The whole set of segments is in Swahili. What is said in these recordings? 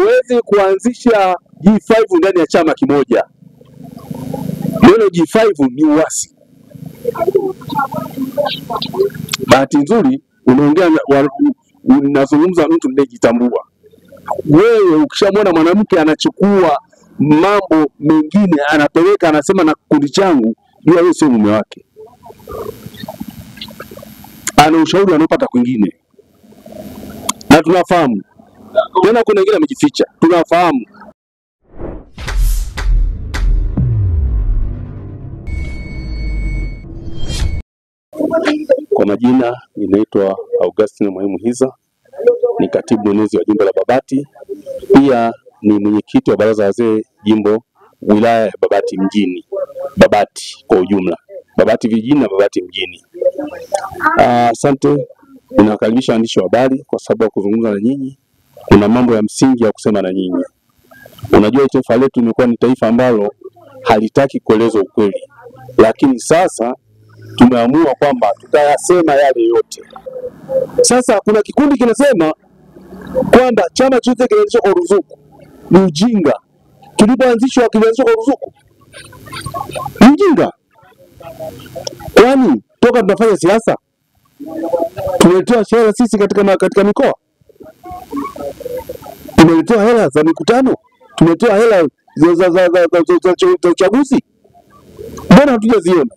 huwezi kuanzisha G5 ndani ya chama kimoja. Neno G5 ni uasi. Bahati nzuri unaongea unazungumza mtu anayejitambua. Wewe ukishamwona mwanamke anachukua mambo mengine anapeleka anasema na kundi changu, jua wewe sio mume wake. Ana ushauri anopata kwingine. Na tunafahamu. Tena kuna wengine amejificha. Tunafahamu. Kwa majina ninaitwa Augustine Mwalimu Hiza, ni katibu mwenezi wa jimbo la Babati, pia ni mwenyekiti wa baraza wazee jimbo wilaya ya Babati mjini, Babati kwa ujumla, Babati vijijini na Babati mjini. Asante, ninawakaribisha waandishi wa habari kwa sababu ya kuzungumza na nyinyi. Kuna mambo ya msingi ya kusema na nyinyi. Unajua taifa letu limekuwa ni taifa ambalo halitaki kueleza ukweli, lakini sasa tumeamua kwamba tutayasema yale yote. Sasa kuna kikundi kinasema kwamba chama chote kinaanzishwa kwa ruzuku. Ni ujinga. Kilipoanzishwa kilianzishwa kwa ruzuku. Ni ujinga. Kwani toka tunafanya siasa tumeletewa hela sisi katika mikoa? Tumeletewa hela za mikutano? Tumeletewa hela za uchaguzi? Mbona hatujaziona?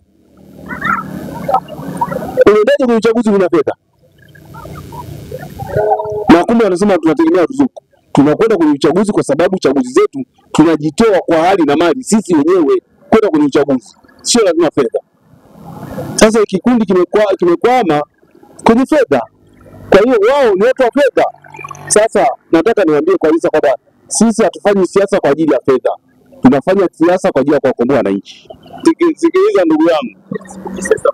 Unaendaje kwenye uchaguzi una fedha? Na kumbe wanasema tunategemea ruzuku. Tunakwenda kwenye uchaguzi kwa sababu uchaguzi zetu tunajitoa kwa hali na mali sisi wenyewe kwenda kwenye uchaguzi. Sio lazima fedha. Sasa kikundi kimekwama kwenye fedha. Kwa hiyo wao ni watu wa fedha. Sasa nataka niwaambie kwa Lisa kwamba sisi hatufanyi siasa kwa ajili ya fedha. Tunafanya siasa kwa ajili ya kuwakomboa wananchi. Sikiliza ndugu yangu.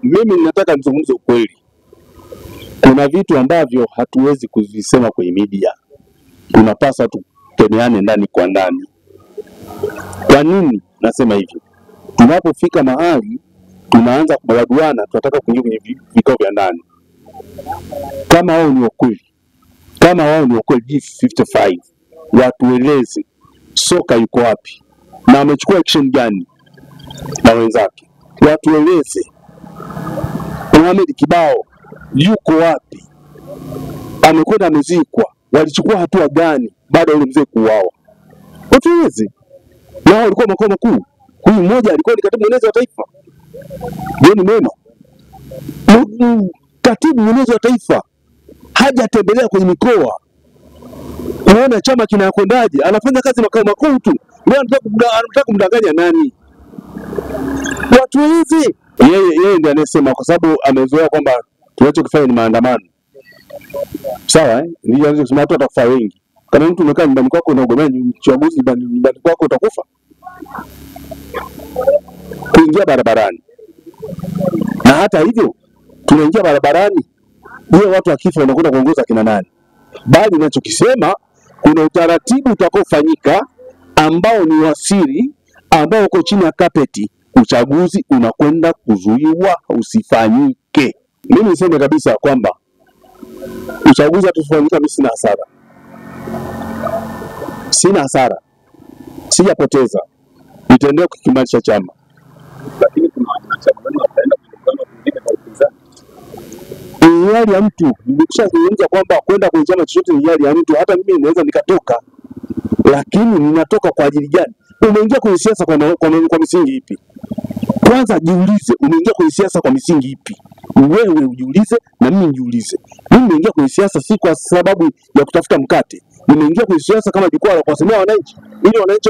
Mimi ninataka nizungumze ukweli. Kuna vitu ambavyo hatuwezi kuvisema kwenye media. Tunapaswa tukemeane ndani kwa ndani. Kwa nini nasema hivyo? Tunapofika mahali tunaanza kubaguana, tunataka kuingia kwenye vikao vya ndani. Kama wao ni ukweli. Kama wao ni ukweli G55, watueleze Soka yuko wapi na amechukua action gani na wenzake. Watueleze Mohamed Kibao yuko wapi, amekwenda amezikwa, walichukua hatua gani baada ya yule mzee kuuawa. Watueleze. Na wao walikuwa makao makuu. Huyu mmoja alikuwa ni katibu mwenezi wa taifa, John Mwema. Katibu mwenezi wa taifa hajatembelea kwenye mikoa kuona chama kinakwendaje. Anafanya kazi makao makuu tu. Leo anataka kumdanganya nani? Watu hizi yeye ndiye anasema, kwa sababu amezoea kwamba tunachokifanya ni maandamano. Sawa ndio anasema watu watakufa wengi. Kama mtu umekaa nyumbani kwako unaogomea uchaguzi nyumbani kwako utakufa. Kuingia barabarani. Na hata hivyo tunaingia barabarani, hiyo watu wakifa wanakwenda kuongoza kina nani? Bali ninachokisema kuna utaratibu utakaofanyika ambao ni wasiri, ambao uko chini ya kapeti. Uchaguzi unakwenda kuzuiwa usifanyike. Mimi niseme kabisa kwamba uchaguzi hatufanyika, mimi sina hasara. Sina hasara. Sijapoteza. Nitaendelea kukimarisha chama. Lakini kuna wanachama wanaenda kukutana kwingine kwa upinzani. Ni hiari ya mtu. Nimeshazungumza kwamba kwenda kwenye chama chochote ni hiari ya mtu. Hata mimi naweza nikatoka. Lakini ninatoka kwa ajili gani? Umeingia kwenye siasa kwa misingi ipi? Kwanza jiulize, umeingia kwenye siasa kwa misingi ipi? Wewe ujiulize na mimi nijiulize. Mimi nimeingia kwenye siasa si kwa sababu ya kutafuta mkate. Nimeingia kwenye siasa kama jukwaa la kuwasemea wananchi, ili wananchi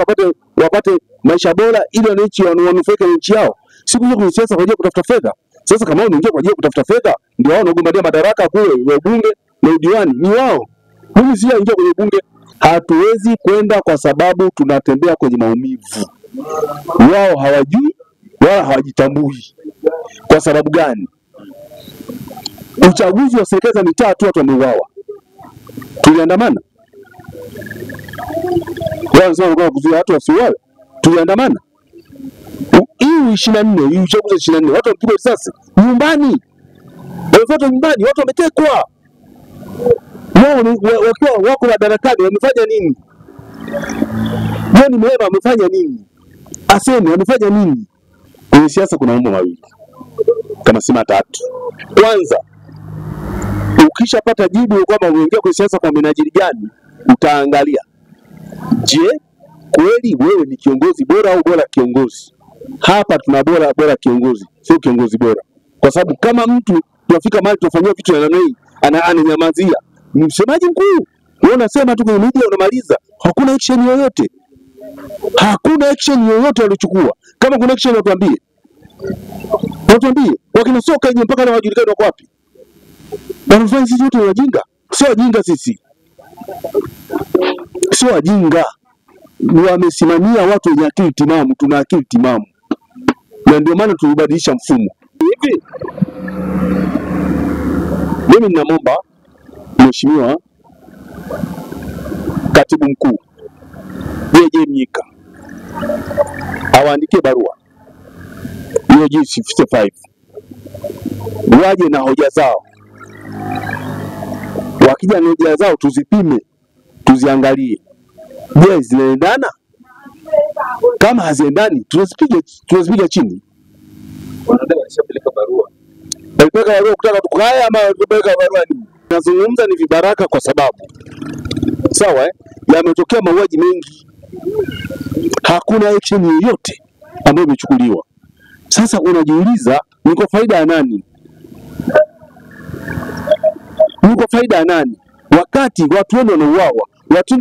wapate maisha bora, ili wananchi wanufaike na nchi yao. Sikuingia kwenye siasa kwa ajili ya kutafuta fedha. Sasa kama unaingia kwa ajili ya kutafuta fedha, ndio wao wanagombania madaraka kule, bunge na udiwani, ni wao. Mimi sijaingia kwenye bunge. Hatuwezi kwenda kwa sababu tunatembea kwenye maumivu. Wao hawajui wala hawajitambui. Kwa sababu gani? Uchaguzi wa serikali za mitaa tu watu wameuawa. Tuliandamana. Wao sio kwa kuzuia watu wasiuawe. Tuliandamana. Hii 24, hii uchaguzi 24, watu wamepigwa risasi nyumbani. Walifuata nyumbani, watu wametekwa. Wao wakiwa wako madarakani wamefanya nini? John Mrema amefanya nini? Aseme amefanya nini? Kwenye siasa kuna mambo mawili kama si matatu. Kwanza, ukishapata jibu kwamba umeingia kwenye siasa kwa minajili gani, utaangalia, je, kweli wewe ni kiongozi bora au bora kiongozi? Hapa tuna bora kiongozi, sio kiongozi bora. Kwa sababu kama mtu tunafika mahali tunafanyia vitu na namna hii, ananyamazia. Msemaji mkuu, wewe unasema tu kwenye media unamaliza. Hakuna action yoyote. Hakuna action yoyote walichukua. Kama kuna action watuambie. Watuambie. Wakina soka yenyewe mpaka na wajulikane wako wapi? Wanafanya sisi wote wajinga. Sio wajinga sisi. Sio wajinga. Wamesimamia watu wenye akili timamu, tuna akili timamu. Na ndio maana tulibadilisha mfumo. Hivi mimi ninamwomba Mheshimiwa Katibu Mkuu JJ Mnyika awaandikie barua hiyo G55, waje na hoja zao. Wakija na hoja zao tuzipime, tuziangalie, je, zinaendana? Kama haziendani tunazipiga chini. Wanadai walishapeleka barua. Walipeleka barua kutaka tukae ama walipeleka barua nini? Nazungumza ni vibaraka kwa sababu sawa, yametokea mauaji mengi, hakuna action yoyote ambayo imechukuliwa. Sasa unajiuliza ni kwa faida ya nani? Ni kwa faida ya nani? Wakati watu wenu wanauawa, watu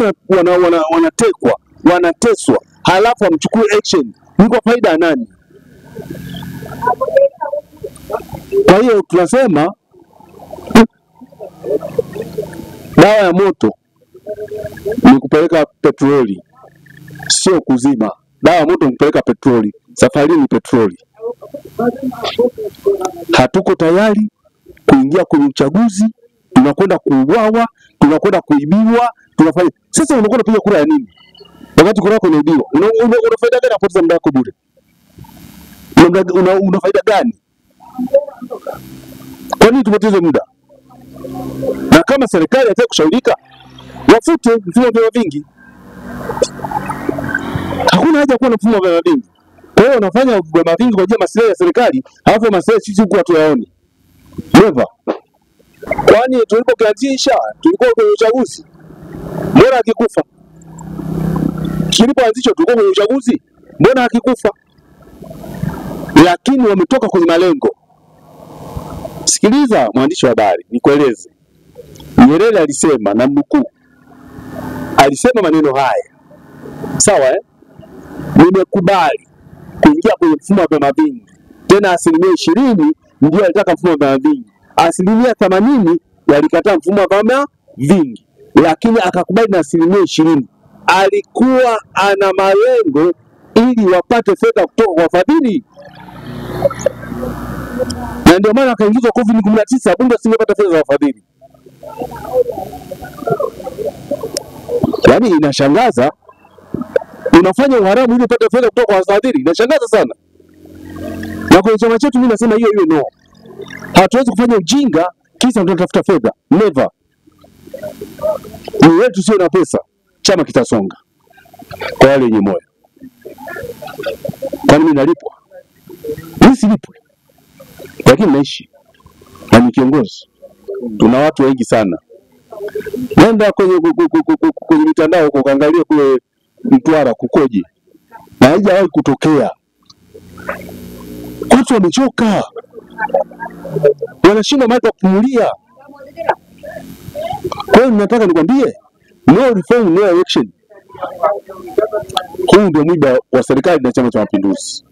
wanatekwa, wanateswa, halafu wamchukue action, ni kwa faida ya nani? Kwa hiyo tunasema dawa ya moto ni kupeleka petroli, sio kuzima. Dawa ya moto ni kupeleka petroli. Safari ni petroli. Hatuko tayari kuingia kwenye uchaguzi, tunakwenda kuuawa, tunakwenda kuibiwa, tunafanya. Sasa unakwenda kupiga kura ya nini? Wakati kura yako inaibiwa. Una faida gani kupoteza muda wako bure? Una faida gani? Kwa nini tupoteze muda? Na kama serikali hataki kushaurika, wafute mfumo wa vyama vingi. Hakuna haja kuwa na mfumo wa vyama vingi. Kwa hiyo wanafanya vyama vingi kwa ajili ya maslahi ya serikali, halafu maslahi sisi huku watu yaone. Never. Kwani tulipokianzisha tulikuwa kwenye uchaguzi. Mbona hakikufa? Kilipoanzishwa tulikuwa kwenye uchaguzi. Mbona hakikufa? Lakini wametoka kwenye malengo. Sikiliza mwandishi wa habari, nikueleze. Nyerere alisema na mnukuu, alisema maneno haya. Sawa nimekubali kuingia kwenye mfumo wa vyama vingi. Tena 20% ndio alitaka mfumo wa vyama vingi. 80% walikataa mfumo wa vyama vingi. Lakini akakubali na 20%. Alikuwa ana malengo ili wapate fedha kutoka kwa wafadhili. Na ndio maana akaingizwa COVID-19, bunge singepata fedha za wafadhili. Yaani inashangaza, unafanya uharamu ili upate fedha kutoka kwa wafadhili. Inashangaza sana. Na kwenye chama chetu mimi nasema hiyo no. Hatuwezi kufanya ujinga kisa tunatafuta fedha. Never. Ni wetu sio na pesa, chama kitasonga. Kwa wale wenye moyo. Kwani mimi nalipwa? Mimi silipwi. Lakini naishi. Na ni kiongozi. Tuna watu wengi sana. Nenda kwenye mitandao huko kaangalia kule Mtwara kukoje. Na haijawahi kutokea. Watu wamechoka. Wanashinda mahali pa kupumulia. Kwa hiyo nataka nikwambie, no reform, no election. Huu ndio mwiba wa serikali na Chama cha Mapinduzi.